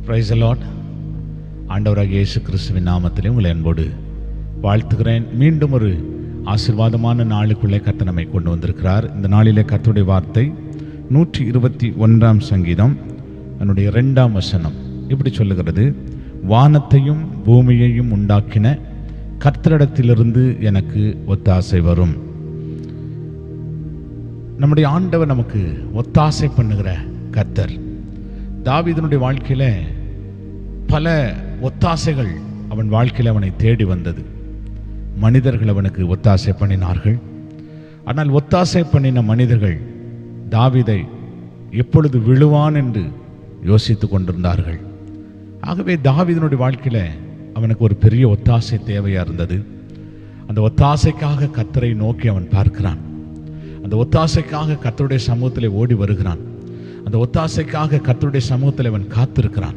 Praise the Lord. ஆண்டவராகிய இயேசு கிறிஸ்துவின் நாமத்திலே உங்களை அன்போடு வாழ்த்துகிறேன். மீண்டும் ஒரு ஆசீர்வாதமான நாளுக்குள்ளே கர்த்தர் நம்மை கொண்டு வந்திருக்கிறார். இந்த நாளிலே கர்த்தருடைய வார்த்தை 121 சங்கீதம் அதனுடைய 2 வசனம் இப்படி சொல்லுகிறது: வானத்தையும் பூமியையும் உண்டாக்கின கர்த்தரிடத்திலிருந்து எனக்கு ஒத்தாசை வரும். நம்முடைய ஆண்டவர் நமக்கு ஒத்தாசை பண்ணுகிற கர்த்தர். தாவீதினுடைய வாழ்க்கையில் பல ஒத்தாசைகள் அவன் வாழ்க்கையில் அவனை தேடி வந்தது. மனிதர்கள் அவனுக்கு ஒத்தாசை பண்ணினார்கள். ஆனால் ஒத்தாசை பண்ணின மனிதர்கள் தாவீதை எப்பொழுது விழுவான் என்று யோசித்து கொண்டிருந்தார்கள். ஆகவே தாவீதினுடைய வாழ்க்கையில் அவனுக்கு ஒரு பெரிய ஒத்தாசை தேவையாக இருந்தது. அந்த ஒத்தாசைக்காக கர்த்தரை நோக்கி அவன் பார்க்கிறான். அந்த ஒத்தாசைக்காக கர்த்தருடைய சமூகத்தில் ஓடி வருகிறான். அந்த ஒத்தாசைக்காக கர்த்தருடைய சமூகத்தில் அவன் காத்திருக்கிறான்.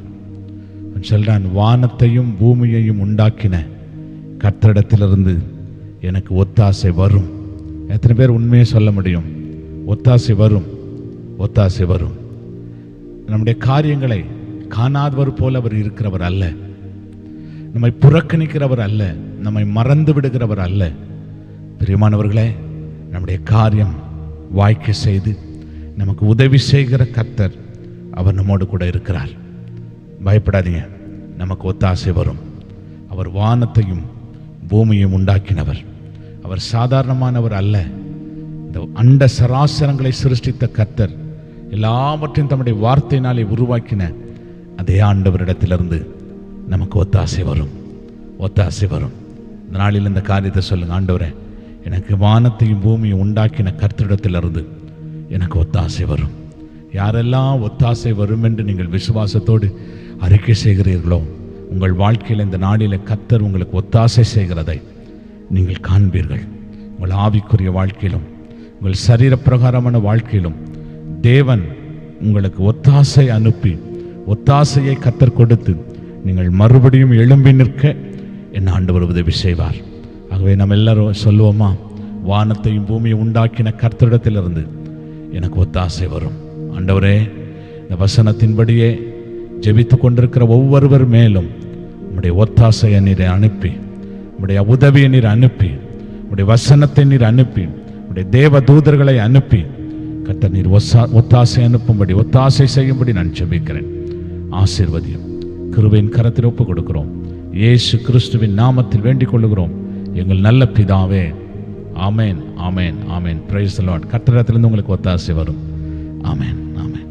அவன் சொல்றான், வானத்தையும் பூமியையும் உண்டாக்கின கர்த்தரிடத்திலிருந்து எனக்கு ஒத்தாசை வரும். எத்தனை பேர் உண்மையை சொல்ல முடியும்? ஒத்தாசை வரும், ஒத்தாசை வரும். நம்முடைய காரியங்களை காணாதவர் போல அவர் இருக்கிறவர் அல்ல. நம்மை புறக்கணிக்கிறவர் அல்ல. நம்மை மறந்து விடுகிறவர் அல்ல. பிரியமானவர்களே, நம்முடைய காரியம் வாய்க்க செய்து நமக்கு உதவி செய்கிற கர்த்தர் அவர் நம்மோடு கூட இருக்கிறார். பயப்படாதீங்க, நமக்கு ஒத்தாசை வரும். அவர் வானத்தையும் பூமியையும் உண்டாக்கினவர். அவர் சாதாரணமானவர் அல்ல. இந்த அண்ட சராசரங்களை சிருஷ்டித்த கர்த்தர், எல்லாவற்றையும் தம்முடைய வார்த்தையினாலே உருவாக்கின அதே ஆண்டவரிடத்திலிருந்து நமக்கு ஒத்தாசை வரும், ஒத்தாசை வரும். இந்த நாளில் இந்த காரியத்தை சொல்லுங்க: ஆண்டவரே, எனக்கு வானத்தையும் பூமியும் உண்டாக்கின கர்த்தரிடத்திலிருந்து எனக்கு ஒத்தாசை வரும். யாரெல்லாம் ஒத்தாசை வரும் என்று நீங்கள் விசுவாசத்தோடு அறிக்கை செய்கிறீர்களோ, உங்கள் வாழ்க்கையில் இந்த நாளில் கர்த்தர் உங்களுக்கு ஒத்தாசை செய்கிறதை நீங்கள் காண்பீர்கள். உங்கள் ஆவிக்குரிய வாழ்க்கையிலும் உங்கள் சரீர பிரகாரமான வாழ்க்கையிலும் தேவன் உங்களுக்கு ஒத்தாசை அனுப்பி, ஒத்தாசையை கர்த்தர் கொடுத்து நீங்கள் மறுபடியும் எழும்பி நிற்க என் ஆண்டவர் உதவி செய்வார். ஆகவே நம்ம எல்லாரும் சொல்லுவோமா: வானத்தையும் பூமியை உண்டாக்கின கர்த்தரிடத்திலிருந்து எனக்கு ஒத்தாசை வரும். ஆண்டவரே, இந்த வசனத்தின்படியே ஜெபித்து கொண்டிருக்கிற ஒவ்வொருவர் மேலும் உம்முடைய ஒத்தாசையை நீர் அனுப்பி, உம்முடைய உதவியை நீர் அனுப்பி, உம்முடைய வசனத்தை நீர் அனுப்பி, உம்முடைய தேவ தூதர்களை அனுப்பி கர்த்தர் நீர் ஒத்தாசை அனுப்பும்படி, ஒத்தாசை செய்யும்படி நான் ஜெபிக்கிறேன். ஆசீர்வதியும். கிருபையின் கரத்தில் ஒப்புக் கொடுக்கிறோம். இயேசு கிறிஸ்துவின் நாமத்தில் வேண்டிக் கொள்ளுகிறோம் எங்கள் நல்ல பிதாவே. ஆமேன், ஆமேன், ஆமேன். Praise the Lord. கர்த்தரிடத்திலிருந்து உங்களுக்கு ஒத்தாசை வரும். ஆமேன், ஆமேன்.